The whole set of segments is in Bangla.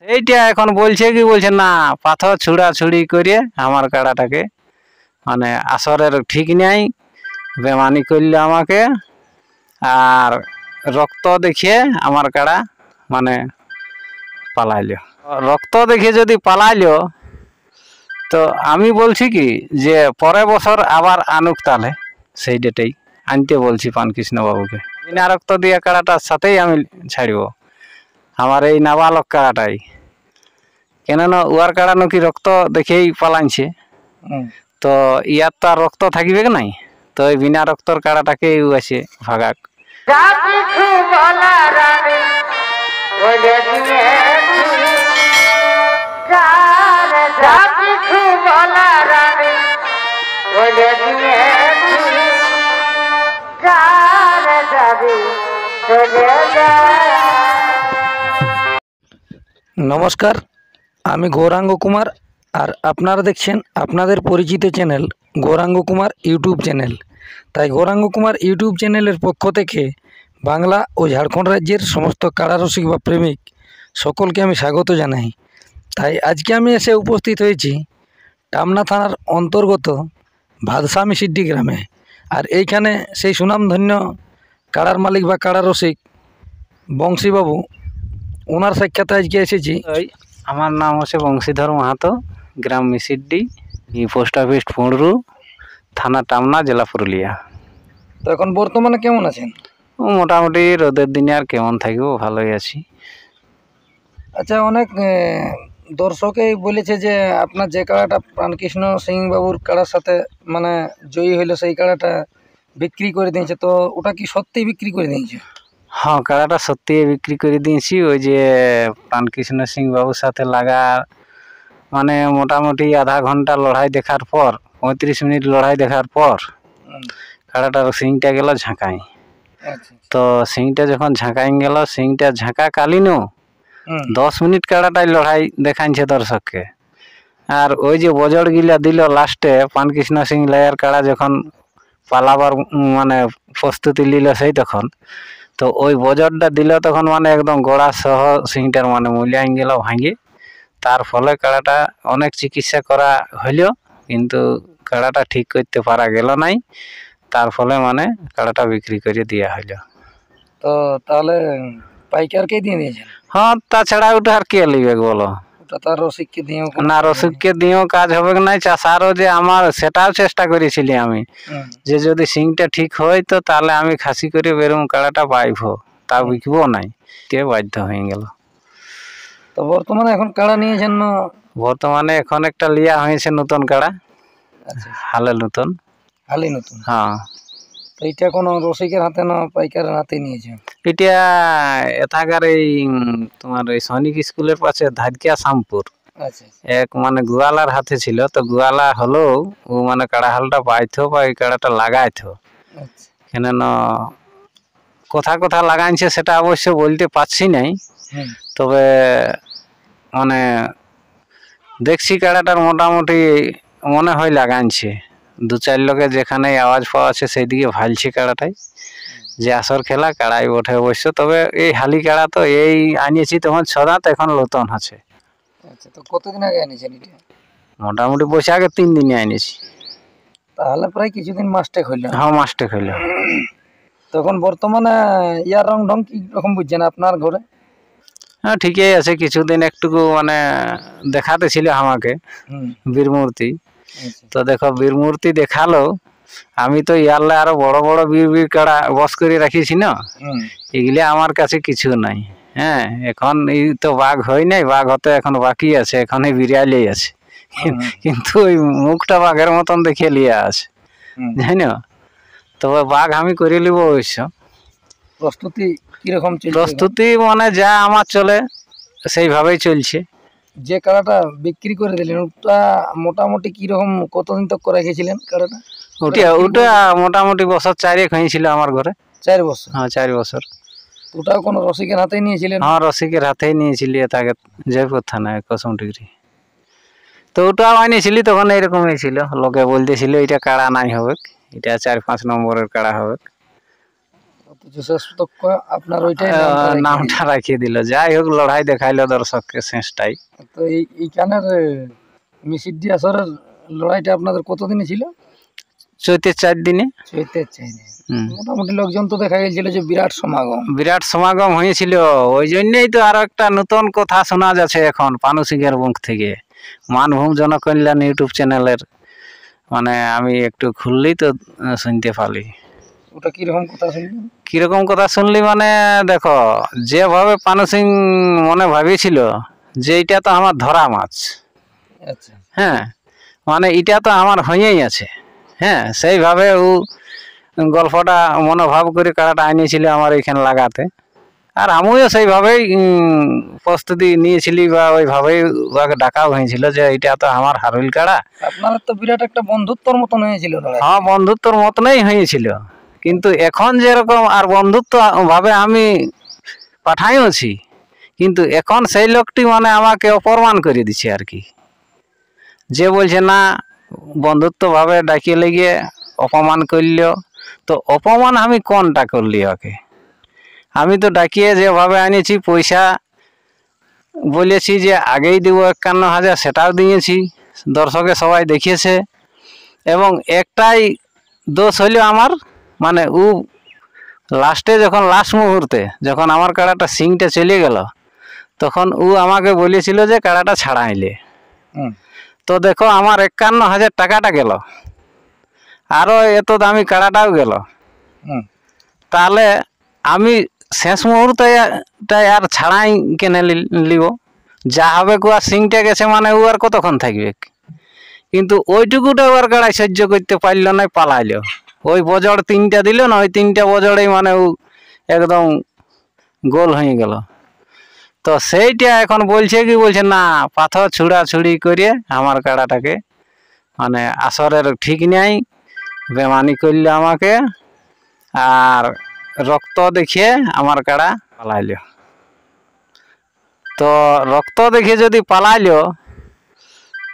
এইটা এখন বলছে কি বলছে না পাথর ছুড়াছুড়ি করে আমার কাড়াটাকে মানে আসরের ঠিক নেই, বেমানি করলে আমাকে, আর রক্ত দেখিয়ে আমার কাড়া মানে পালাইলো। রক্ত দেখে যদি পালাইলো তো আমি বলছি কি যে পরের বছর আবার আনুক, তাহলে সেই ডেটেই আনতে বলছি পানকৃষ্ণ বাবুকে। বিনা রক্ত দিয়ে কাড়াটার সাথেই আমি ছাড়ব আমার এই নাবালক কাড়াটাই, কেননা উয়ার কাড়া নাকি রক্ত দেখেই পালাইছে, তো ইয়ার তো আর রক্ত থাকবে নাই, তো এই বিনা রক্তর কাড়াটাকে আছে ভাগাক। নমস্কার, আমি গৌরাঙ্গ কুমার, আর আপনারা দেখছেন আপনাদের পরিচিত channel Gauranga Kumar YouTube channel. তাই গৌরাঙ্গ কুমার ইউটিউব চ্যানেলের পক্ষ থেকে বাংলা ও ঝাড়খণ্ড রাজ্যের সমস্ত কাড়ারসিক বা প্রেমিক সকলকে আমি স্বাগত জানাই। তাই আজকে আমি এসে উপস্থিত হয়েছি টামনা থানার অন্তর্গত ভাদসামি সিড্ডি গ্রামে। আর এইখানে সেই সুনামধন্য কাড়ার মালিক বা কাড়ারসিক বংশীবাবু, ওনার সাক্ষাতে আজকে এসেছি। আমার নাম হচ্ছে বংশীধর মাহাতো, গ্রাম মিসিড্ডি, পোস্ট অফিস পুঁড়রু, থানা টামনা, জেলা পুরুলিয়া। তো এখন বর্তমানে কেমন আছেন? মোটামুটি রোদের দিনে আর কেমন থাকবো, ভালোই আছি। আচ্ছা, অনেক দর্শকেই বলেছে যে আপনার যে কাড়াটা প্রাণকৃষ্ণ সিং বাবুর কাড়ার সাথে মানে জয়ী হইলো সেই কাড়াটা বিক্রি করে দিয়েছে, তো ওটা কি সত্যিই বিক্রি করে দিয়েছে? হ্যাঁ, কাড়াটা সত্যি বিক্রি করে দিয়েছি। ওই যে প্রাণকৃষ্ণ সিং বাবুর সাথে লাগা মানে মোটামুটি আধা ঘন্টা লড়াই দেখার পর, 35 মিনিট লড়াই দেখার পর কাড়াটার সিংটা গেল ঝাঁকাই। তো সিংটা যখন ঝাঁকাই গেল, সিংটা ঝাঁকা কালীনও 10 মিনিট কাড়াটাই লড়াই দেখাইছে দর্শককে। আর ওই যে বজড় গিলা দিল লাস্টে, প্রাণকৃষ্ণ সিং লায়ার কাড়া যখন পালাবার মানে প্রস্তুতি নিল সেই তখন, তো ওই বজরটা দিল তখন মানে একদম গোড়া সহ সিংটার মানে মূল্যায়ন গেল ভাঙি। তার ফলে কাড়াটা অনেক চিকিৎসা করা হইল, কিন্তু কাড়াটা ঠিক করতে পারা গেল নাই, তার ফলে মানে কাড়াটা বিক্রি করে দেওয়া হইল। তো তাহলে পাইকারকে দিয়ে দিয়েছেন? হ্যাঁ, তাছাড়া ওটা আর কে লিবে বলো? ওটা তার রসিককে দিয়েও না, রসিককে দিয়েও কাজ হবে না। চাষারও যে আমার সেটাও চেষ্টা করেছিলি আমি, যে যদি সিংটা ঠিক হয় তো তাহলে আমি খাসি করে বেরোম, কাড়াটা পাইব, তা বিকবো নাই, তে বাধ্য হয়ে গেল। তো বর্তমানে এখন কাড়া নিয়েছেন না? বর্তমানে এখন একটা লিয়া হয়েছে নতুন কাড়া, হালে নতুন। হালি নতুন? হ্যাঁ। তো এটা কোনো রসিকের হাতে না পাইকারের হাতে নিয়েছে? এটা এথাকার এই তোমার এই সৈনিক স্কুলের পাশে ধারকিয়া শামপুর এক মানে গোয়ালার হাতে ছিল। তো গোয়ালা হলেও ও মানে কাড়া হালটা পাইতো বা এই কাড়াটা লাগাইতো, কেন কোথা কোথা লাগাইছে সেটা অবশ্য বলতে পারছি নাই, তবে মানে দেখছি কাড়াটার মোটামুটি মনে হয় লাগাইছে। 2-4 লোকের যেখানে আওয়াজ পাওয়া আছে সেই দিকে ভালছে কাড়াটাই, যে আসর খেলা কাড়াই ওঠে অবশ্য। তবে এই হালি কাড়া তো এই আনিয়েছি তখন 6 দাঁত, এখন নতুন আছে। আচ্ছা, তো কতদিন আগে আনিয়েছেন এটা? মোটামুটি বৈশাখে 3 দিনে আনিয়েছি। তাহলে প্রায় কিছুদিন মাস্টেক হইল। হ্যাঁ, মাস্টেক হইল। তখন বর্তমানে ইয়ার রং ঢং কি রকম বুঝছেন আপনার ঘরে? হ্যাঁ, ঠিকই আছে। কিছুদিন একটুকু মানে দেখাতে ছিল আমাকে বীরমূর্তি, তো দেখো বীরমূর্তি দেখালো, আমি তো ইয়ারলে আরো বড় বড় বীর কাড়া বস করে রাখিছি না, এগুলা আমার কাছে কিছু নাই। হ্যাঁ, এখন এই তো বাঘ হয় নাই, বাঘ হতে এখন বাকি আছে, এখন এই বিড়ালেই আছে, কিন্তু ওই মুখটা বাঘের মতন দেখে লিয়া আছে, জানো। তবে বাঘ আমি করে নিব অবশ্য। প্রস্তুতি কিরকম চলছে? প্রস্তুতি মানে যা আমার চলে সেইভাবেই চলছে। যে কাড়াটা বিক্রি করে দিলেন ওটা মোটামুটি কিরকম কতদিন তক করে রেখেছিলেন কাড়াটা? ওটা মোটামুটি বছর 4 হয়েছিল আমার ঘরে। 4 বছর? হ্যাঁ, 4 বছর। ওটাও কোনো রসিকের হাতেই নিয়েছিলেন? হ্যাঁ, রসিকের হাতেই নিয়েছিলি, তাকে জয়পুর থানায় কসম ডিগ্রি। তো ওটাও আনিয়েছিলি তখন এইরকমই ছিল, লোকে বলতেছিল এটা কাড়া নাই হবে, এটা 4-5 নম্বরের কাড়া হবে। অথচ শেষ তক আপনার ওইটাই নামটা রাখিয়ে দিল। যাই হোক, লড়াই দেখাইলো দর্শককে শেষটাই। তো এইখানের মিসিডি আসরের লড়াইটা আপনাদের কতদিনে ছিল? চৈতের 4 দিনে। চৈতের 4 দিনে মোটামুটি লোকজন তো দেখা গেছিল যে বিরাট সমাগম হয়েছিল। ওই জন্যই তো আরো একটা নতুন কথা শোনা যাচ্ছে এখন পানু সিংহের মুখ থেকে। মানভূম জনকল্যাণ ইউটিউব চ্যানেলের মানে আমি একটু খুললেই তো শুনতে পারি। ওটা কিরকম কথা শুনলি? কিরকম কথা শুনলি মানে দেখো, যেভাবে পানু সিং মনে ভাবিয়েছিল যে এটা তো আমার ধরা মাছ, আচ্ছা হ্যাঁ, মানে এটা তো আমার হয়েই আছে, হ্যাঁ, সেইভাবে ও গল্পটা মনোভাব করে কাড়াটা আনিয়েছিল আমার এইখানে লাগাতে। আর আমিও সেইভাবেই প্রস্তুতি নিয়েছিলি বা ওইভাবেই ওকে ডাকাও হয়েছিল যে এটা তো আমার হারুল কাড়া। আপনার তো বিরাট একটা বন্ধুত্বর মতন হয়েছিল। হ্যাঁ, বন্ধুত্বর মতনই হয়েছিল, কিন্তু এখন যেরকম আর বন্ধুত্ব ভাবে আমি পাঠাইছি, কিন্তু এখন সেই লোকটি মানে আমাকে অপমান করে দিচ্ছে আর কি। যে বলছে না বন্ধুত্ব ভাবে ডাকিয়ে লেগে অপমান করল, তো অপমান আমি কোনটা করলি ওকে? আমি তো ডাকিয়ে যেভাবে আনিয়েছি, পয়সা বলেছি যে আগেই দেবো 51,000, সেটাও দিয়েছি, দর্শকে সবাই দেখিয়েছে। এবং একটাই দোষ হইল আমার, মানে ও লাস্টে যখন লাস্ট মুহূর্তে যখন আমার কাড়াটা সিংটা চলে গেল, তখন ও আমাকে বলেছিল যে কাড়াটা ছাড়াইলে। তো দেখো আমার 51,000 টাকাটা গেল, আরও এত দামি কাড়াটাও গেল। তাহলে আমি শেষ মুহূর্তে আর ছাড়াই কেনে লিব? যা হবে কুয়া সিংটা গেছে মানে ও আর কতক্ষণ থাকবে? কিন্তু ওইটুকুটা ওর কাড়াই সহ্য করতে পারল না, পালাইল। ওই বজড় 3টা দিল না, ওই 3টা বজড়েই মানে ও একদম গোল হয়ে গেল। তো সেইটা এখন বলছে কি, বলছে না পাথর ছুড়াছুড়ি করে আমার কাড়াটাকে মানে আসরের ঠিক নেই, বেমানি করল আমাকে, আর রক্ত দেখিয়ে আমার কাড়া পালাইল। তো রক্ত দেখে যদি পালাইল,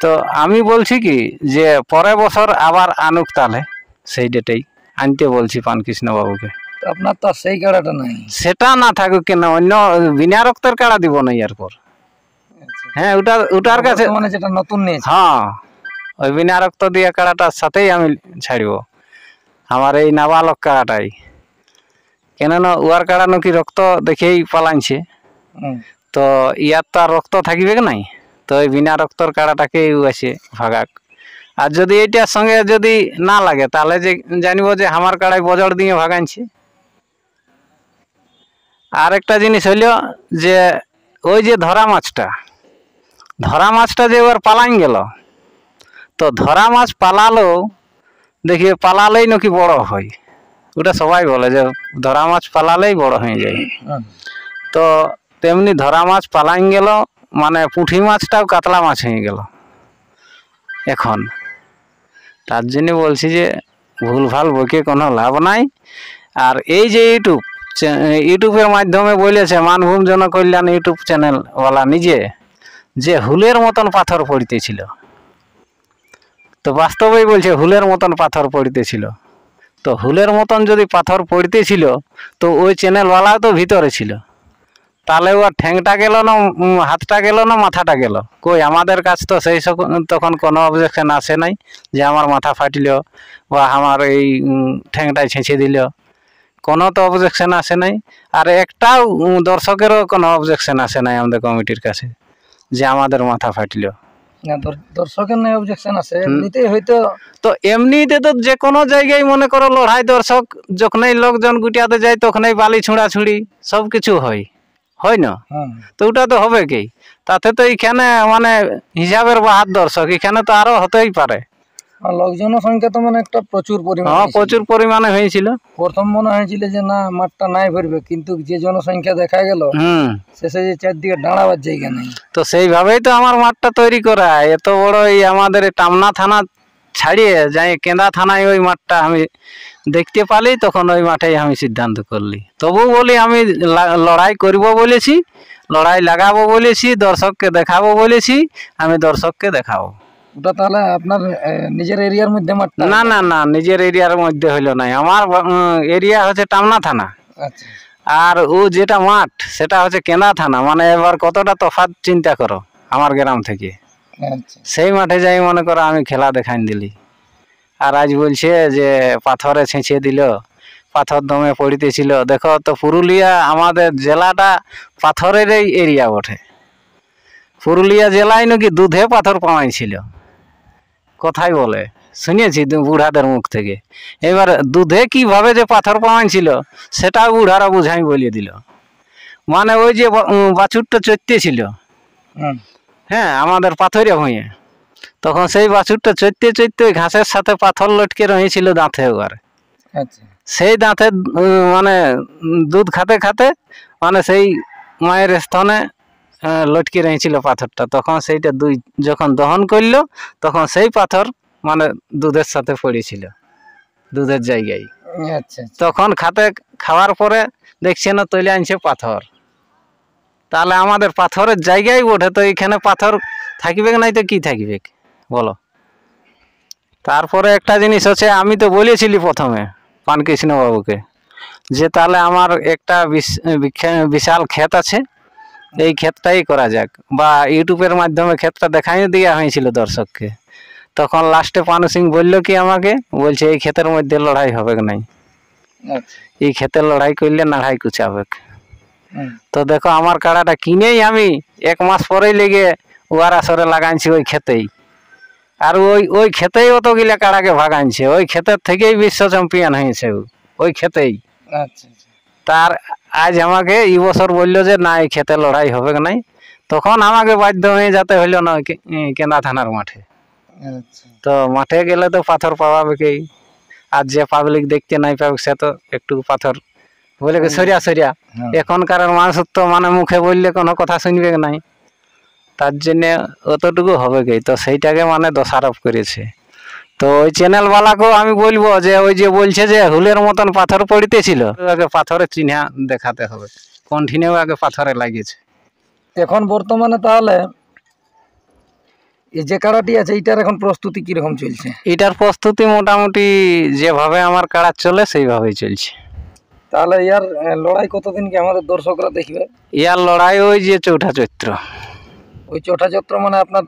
তো আমি বলছি কি যে পরের বছর আবার আনুক, তাহলে সেই ডেটেই আনতে বলছি পানকৃষ্ণ বাবুকে। আপনার তো সেই কাড়াটা নাই। সেটা না থাকুক কেন, অন্য বিনা রক্তের কাড়া দিব না এরপর। হ্যাঁ, ওটার কাছে মানে যেটা নতুন নিয়েছে, হ্যাঁ, ওই বিনা রক্ত দিয়ে কাড়াটার সাথেই আমি ছাড়ব আমার এই নাবালক কাড়াটাই। কেননা উয়ার কাড়া নাকি রক্ত দেখেই পালাইছে, তো ইয়ার তো আর রক্ত থাকবে নাই, তো ওই বিনা রক্তর কাড়াটাকে আছে ভাগাক। আর যদি এইটার সঙ্গে যদি না লাগে, তাহলে যে জানিব যে আমার কাড়াই বজড় দিয়ে ভাগাইছে। আর একটা জিনিস হইল যে ওই যে ধরা মাছটা যে ওর পালাইন গেল, তো ধরা মাছ পালালো, দেখি পালালেই নাকি বড় হয়। ওটা সবাই বলে যে ধরা মাছ পালালেই বড় হয়ে যায়। তো তেমনি ধরা মাছ পালাইন গেল, মানে পুঁটি মাছটাও কাতলা মাছ হয়ে গেল এখন। তার জন্য বলছি যে ভুলভাল বকে কোনো লাভ নাই। আর এই যে ইউটিউবের মাধ্যমে বলেছে মানভূম জনকল্যাণ ইউটিউব চ্যানেলওয়ালা নিজে, যে হুলের মতন পাথর পড়িতেছিল, তো বাস্তবেই বলছে হুলের মতন পাথর পড়িতেছিল। তো হুলের মতন যদি পাথর পড়িতেছিল, তো ওই চ্যানেলওয়ালাও তো ভিতরে ছিল, তাহলে ওর ঠ্যাংটা গেল না, হাতটা গেল না, মাথাটা গেল কই? আমাদের কাছে তো সেই তখন কোনো অবজেকশন আসে নাই যে আমার মাথা ফাটিল বা আমার এই ঠ্যাংটাই ছেঁচে দিল, কোনো তো অবজেকশন আসে নাই। আর একটাও দর্শকেরও কোনো অবজেকশন আসে নাই আমাদের কমিটির কাছে যে আমাদের মাথা ফাটিল। দর্শকের নাই অবজেকশন আছে, এমনিতেই হয়তো। তো এমনিতে তো যে কোনো জায়গায় মনে করো লড়াই, দর্শক যখনই লোকজন গুটিয়াতে যায় তখনই বালি ছুঁড়াছুড়ি সব কিছু হয় না? তো ওটা তো হবে কি? তাতে তো এইখানে মানে হিসাবের বাহার দর্শক, এখানে তো আরো হতেই পারে। লোকজন সংখ্যা তো মানে একটা প্রচুর পরিমাণে হয়েছিল। প্রথম মনে হয়েছিল যে না মাঠটা নাই ভরবে, কিন্তু যে জনসংখ্যা দেখা গেল শেষে যে চারদিকে দাঁড়াবার জায়গা নেই। তো সেইভাবেই তো আমার মাঠটা তৈরি করা। এত বড় এই আমাদের টামনা থানা ছাড়িয়ে যাই কেন্দা থানায় ওই মাঠটা আমি দেখতে পালি, তখন ওই মাঠেই আমি সিদ্ধান্ত করলি। তবু বলি আমি লড়াই করব বলেছি, লড়াই লাগাবো বলেছি, দর্শককে দেখাবো বলেছি, আমি দর্শককে দেখাবো। ওটা তাহলে আপনার নিজের এরিয়ার মধ্যে মাঠটা? না, নিজের এরিয়ার মধ্যে হইল নাই। আমার এরিয়া হচ্ছে টামনা থানা। আচ্ছা আর ও যেটা মাঠ সেটা হচ্ছে কেনা থানা, মানে এবার কতটা তফাৎ চিন্তা করো আমার গ্রাম থেকে। আচ্ছা সেই মাঠে যাই মনে করো আমি খেলা দেখাই দিলি, আর আজ বলছে যে পাথরে ছেঁচে দিল, পাথর দমে পড়িতেছিল। দেখো তো পুরুলিয়া আমাদের জেলাটা পাথরেরই এরিয়া বটে। পুরুলিয়া জেলায় নাকি দুধে পাথর পাওয়াইছিল, কথাই বলে শুনেছি বুড়াদের মুখ থেকে। এবার দুধে কিভাবে যে পাথর পাওয়াইছিল সেটা বুড়ারা বুঝাই বলিয়ে দিল। মানে ওই যে বাছুরটা চড়তে ছিল, হ্যাঁ আমাদের পাথরে ভুঁয়ে, তখন সেই বাছুরটা চড়তে চড়তে ওই ঘাসের সাথে পাথর লটকে রয়েছিল দাঁতে। এবার আচ্ছা সেই দাঁতে মানে দুধ খাতে খাতে মানে সেই মায়ের স্তনে লটকে রয়েছিল পাথরটা। তখন সেইটা দুই যখন দহন করলো তখন সেই পাথর মানে দুধের সাথে পড়েছিল, দুধের জায়গায়। আচ্ছা তখন খাতে খাওয়ার পরে দেখছে না তৈলে আনছে পাথর। তাহলে আমাদের পাথরের জায়গায় ওঠে, তো এখানে পাথর থাকবে নাই তো কি থাকবে বলো। তারপরে একটা জিনিস হচ্ছে, আমি তো বলেছিলি প্রথমে পানকৃষ্ণ বাবুকে যে তাহলে আমার একটা বিশাল ক্ষেত আছে, এই ক্ষেতটাই করা যাক, বা ইউটিউবের মাধ্যমে ক্ষেতটা দেখাই দেওয়া হয়েছিল দর্শককে। তখন লাস্টে পানু সিং বলল কি আমাকে, বলছে এই ক্ষেতের মধ্যে লড়াই হবে নাই, এই ক্ষেতের লড়াই করলে নাড়াই কুচাবে। তো দেখো আমার কাড়াটা কিনেই আমি 1 মাস পরেই লেগে ওয়ার আসরে লাগাইছি ওই ক্ষেতেই, আর ওই ক্ষেতেই অতগুলা কাড়াকে ভাগাইছে, ওই ক্ষেতের থেকেই বিশ্ব চ্যাম্পিয়ন হয়েছে ওই ক্ষেতেই। তার আজ আমাকে এই বছর বললো যে না এই ক্ষেতে লড়াই হবে নাই, তখন আমাকে বাধ্য হয়ে যেতে হইলো না কেন্দ্রা থানার মাঠে। তো মাঠে গেলে তো পাথর পাওয়াবে কি, আর যে পাবলিক দেখতে নাই পাবে সে তো একটু পাথর বলে সরিয়া সরিয়া। এখনকার মানুষ তো মানে মুখে বললে কোনো কথা শুনবে নাই, তার জন্য অতটুকু হবে কি, তো সেইটাকে মানে দোষারোপ করেছে। তো ওই চ্যানেলওয়ালাকেও আমি বলবো যে ওই যে বলছে যে হুলের মতন পাথর পড়িতেছিল, আগে পাথরের চিহ্ন দেখাতে হবে, কন্টিনিউ আগে পাথরে লাগিয়েছে। এখন বর্তমানে তাহলে এই যে কাড়াটি আছে এইটার এখন প্রস্তুতি কিরকম চলছে? এটার প্রস্তুতি মোটামুটি যেভাবে আমার কাড়া চলে সেইভাবেই চলছে। তাহলে ইয়ার লড়াই কতদিন কি আমাদের দর্শকরা দেখবে? ইয়ার লড়াই ওই যে চৌঠা চৈত্র, ওই চৌঠা চৈত্র মানে আপনার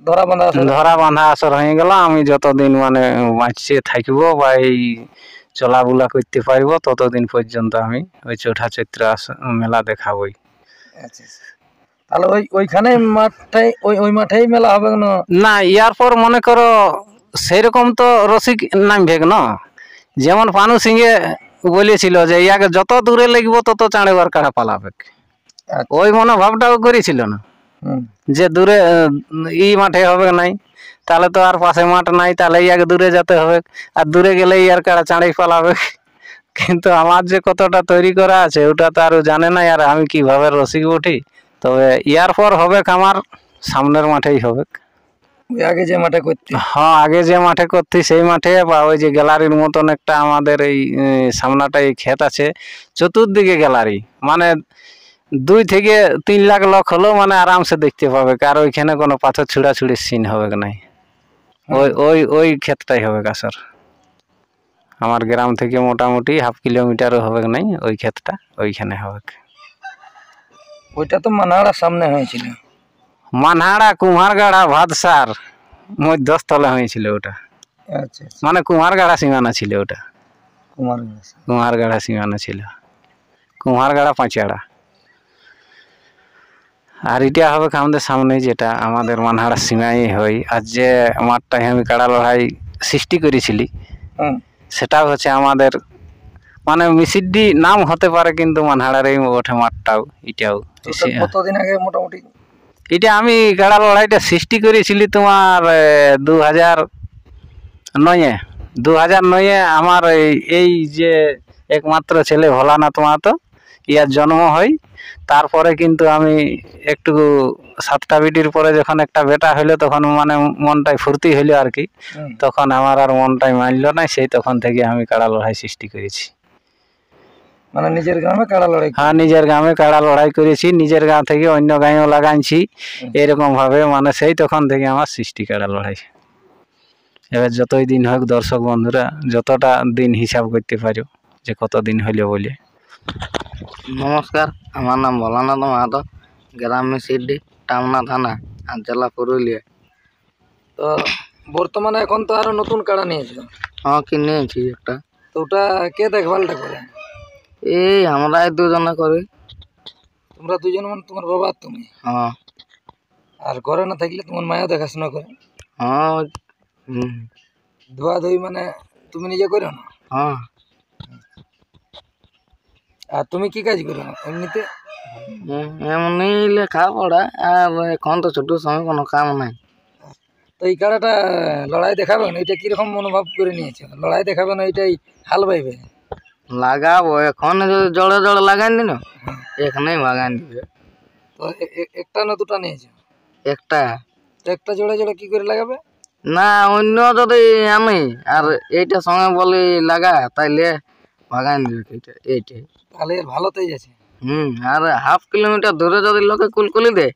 ধরা বাঁধা আসর হয়ে গেল। আমি যতদিন মানে বাঁচিয়ে থাকবো বা এই চলাবুলা করতে পারবো ততদিন পর্যন্ত আমি ওই চৌঠা চৈত্র মেলা দেখাবই। তাহলে ওইখানে মাঠে ওই মাঠেই মেলা হবে না? ইয়ার পর মনে করো সেরকম তো রসিক নামবে না, যেমন পানু সিংহে বলেছিল যে ইয়াকে যত দূরে লাগবো তত চাঁড়েবার কাড়া পালাবে, ওই মনোভাবটাও করেছিল না যে দূরে এই মাঠে হবে নাই, তাহলে তো আর পাশে মাঠ নাই, তাহলে ইয়াকে দূরে যেতে হবে, আর দূরে গেলে ইয়ার কাড়া চাঁড়েই পালাবে। কিন্তু আমার যে কতটা তৈরি করা আছে ওটা তো আরো জানে না, আর আমি কিভাবে রসিক উঠি। তবে ইয়ার পর হবে আমার সামনের মাঠেই হবে, আগে যে মাঠে করতে। হ্যাঁ আগে যে মাঠে করতে সেই মাঠে, বা ওই যে গ্যালারির মতন একটা আমাদের এই সামনাটাই ক্ষেত আছে, চতুর্দিকে গ্যালারি, মানে 2 থেকে 3 লাখ লোক হলেও মানে আরামসে দেখতে পাবে, আর ওইখানে কোনো পাথর ছুড়াছুড়ির সিন হবে নাই। ওই ক্ষেতটাই হবে আসর আমার গ্রাম থেকে মোটামুটি 1/2 কিলোমিটারও হবে নাই, ওই ক্ষেতটা ওইখানে হবে। ওইটা তো মানহাড়ার সামনে হয়েছিল, মানহাড়া কুমারগাড়া ভাদসার মধ্যস্থলে হয়েছিল ওটা। মানে কুমারগাড়া সীমানা ছিল ওটা, কুমারগাড়া সীমানা ছিল, কুমারগাড়া পাঁচাড়া। আর এটা হবে আমাদের সামনে যেটা আমাদের মানহাড়া সীমায় হয়। আর যে মাঠটাই আমি কাড়া লড়াই সৃষ্টি করেছিলি সেটা হচ্ছে আমাদের মানে মিসিডি নাম হতে পারে, কিন্তু মানহাড়ার এই ওঠে মাঠটাও। এটাও কতদিন আগে মোটামুটি এটা আমি কাড়া লড়াইটা সৃষ্টি করেছিলি তোমার 2009-এ আমার এই যে একমাত্র ছেলে ভোলানাথ মাহাতো ইয়ার জন্ম হয়। তারপরে কিন্তু আমি একটু 7টা বিটির পরে যখন একটা বেটা হইলো তখন মানে মনটাই ফুর্তি হইলো আর কি, তখন আমার আর মনটাই মানল না, সেই তখন থেকে আমি কাড়া লড়াই সৃষ্টি করেছি। মানে নিজের গ্রামে কাড়া লড়াই? হ্যাঁ নিজের গ্রামে কাড়া লড়াই করেছি, নিজের গাঁ থেকে অন্য গাঁয়েও লাগাইছি, এরকম ভাবে মানে সেই তখন থেকে আমার সৃষ্টি কাড়া লড়াই। এবার যতই দিন হোক দর্শক বন্ধুরা যতটা দিন হিসাব করতে পারো যে কতদিন হইলো বলে। নমস্কার, আমার নাম ভোলানাথ মাহাতো, গ্রাম মিসিডি, টামনা থানা, আর জেলা পুরুলিয়া। তো বর্তমানে এখন তো আরো নতুন কাড়া নিয়েছো, হ্যাঁ কিনেছি একটা। তো ওটা কে দেখভালটা করে? এই আমরাই দুজনে করি। তোমরা দুজন মানে তোমার বাবা আর তুমি? হ্যাঁ। আর ঘরে না থাকলে তোমার মায়েও দেখাশোনা করে? হ্যাঁ। ধোয়া ধুই মানে তুমি নিজে করো না? হ্যাঁ। আর তুমি কি কাজ করো এমনিতে? এমনি লেখাপড়া, আর এখন তো ছোট সময় কোনো কাম নাই। তো এই কাড়াটা লড়াই দেখাবেন, এটা কিরকম মনোভাব করে নিয়েছো? লড়াই দেখাবেন এটাই হাল বাইবে? লাগাবো এখন, যদি জড়ে জড়ে লাগাই দিন এখানেই বাগান দিবে। তো একটা না দুটা নিয়েছো? একটা। তো একটা জোড়া জোড়া কি করে লাগাবে? না, অন্য যদি আমি আর এইটা সঙ্গে বলি লাগা, তাইলে বাগান দিবে এইটাই। তাহলে ভালোতেই যাচ্ছে। আর হাফ কিলোমিটার দূরে যদি লোকে কুলকুলি দে,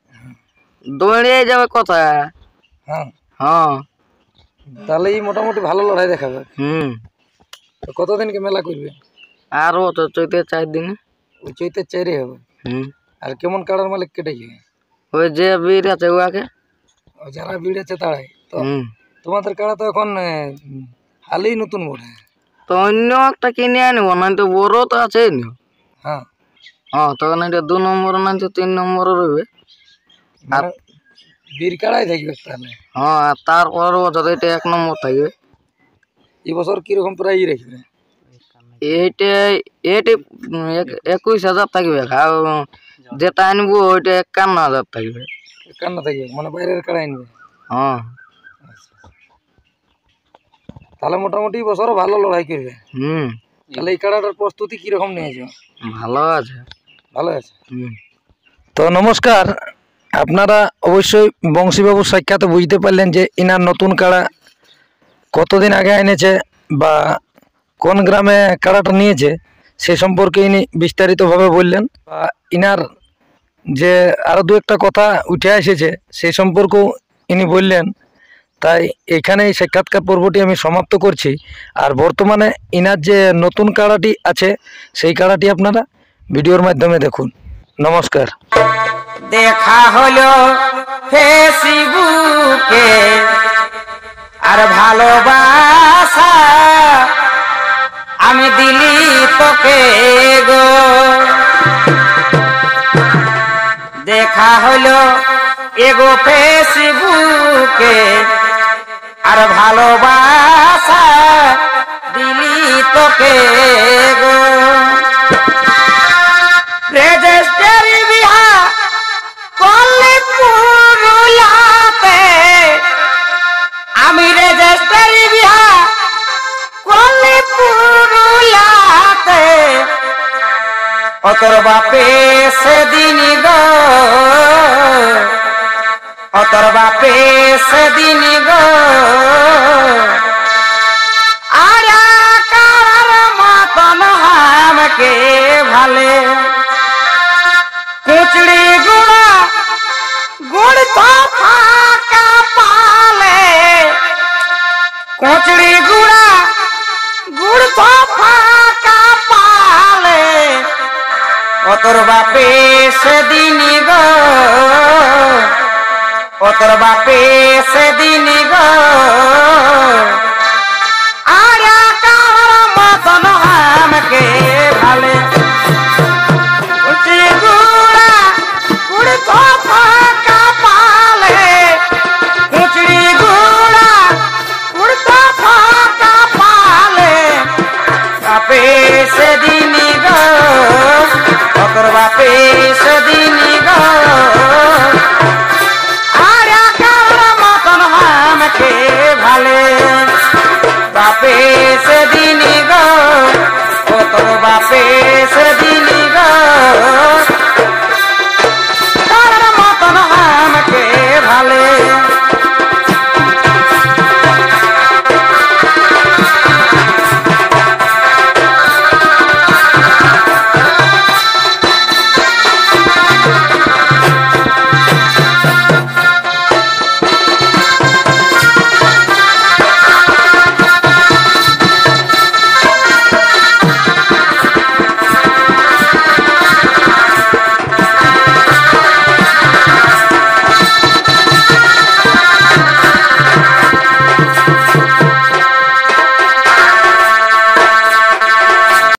দৌড়িয়ে যাবে কথা। হ্যাঁ হ্যাঁ। তাহলে এই মোটামুটি ভালো লড়াই দেখাবে। তো কতদিনকে মেলা করবে? আরো তো চৈতে 4 দিনে। ওই চৈতের চাইরে হবে। আর কেমন কাড়ার মালিক কেটেছে? ওই যে বীর আছে উহাকে। যারা ভিড় আছে তারাই তো? তোমাদের কাড়া তো এখন হালেই নতুন বটে। তো অন্য একটা কিনে আনবো, না তো বড় তো আছে। হ্যাঁ হ্যাঁ, তখন এটা 2 নম্বর না 3 নম্বর রইবে। আর বীর কাড়াই থাকবে তাহলে? হ্যাঁ, আর তারপর বছর এটা 1 নম্বর থাকবে। এই বছর কিরকম প্রাইজ রাখবে? এইটা 21,000 থাকবে। আর যেটা আনবো ওইটা 51,000 থাকবে। 51 থাকবে মানে বাইরের কাড়া আনবে? হ্যাঁ। তাহলে মোটামুটি বছর ভালো লড়াই করবে। তাহলে এই কাড়াটার প্রস্তুতি কিরকম নিয়েছো? ভালো আছে। ভালো আছে। তো নমস্কার, আপনারা অবশ্যই বংশীবাবুর সাক্ষাতে বুঝতে পারলেন যে ইনার নতুন কাড়া কতদিন আগে এনেছে বা কোন গ্রামে কাড়াটা নিয়েছে সে সম্পর্কে ইনি বিস্তারিতভাবে বললেন। বা ইনার যে আরও দু একটা কথা উঠে এসেছে সেই সম্পর্কেও ইনি বললেন। তাই এখানে এই সাক্ষাৎকার পর্বটি আমি সমাপ্ত করছি। আর বর্তমানে ইনার যে নতুন কাড়াটি আছে সেই কাড়াটি আপনারা ভিডিওর মাধ্যমে দেখুন। নমস্কার। দেখা হলো ফেসবুকে আর ভালোবাসা আমি দিলি তোকে গো। দেখা হলো এগো ফেসবুকে আর ভালোবাসা দিলি তোকে গো। রেজিস্ট্রি বিহা করলে পুরুলাতে, আমি রেজিস্ট্রি বিহা করলে পুরুলাতে, ও তোর বাপে সেদিন গো, ও তোর বাপে সেদিন গো। আর কার মতন আমাকে ভালে কুচড়ি গুড়া গুড় তো ফাঁকা পালে, কুচড়ি গুড়া গুড় তো ফাঁকা পালে, ও তোর বাপে সেদিন গো, ও তোর বাপে সেদিন গো। আর কার মতন আমাকে ভালে কুচড়ি গুড়া গুড় তো ফাঁকা পালে, কুচড়ি গুড়া গুড় তো ফাঁকা পালে, বাপে সেদিন গো, ও তোর বাপে সেদিন গো। আর কার মতন আমাকে ভালে বাপে সেদিন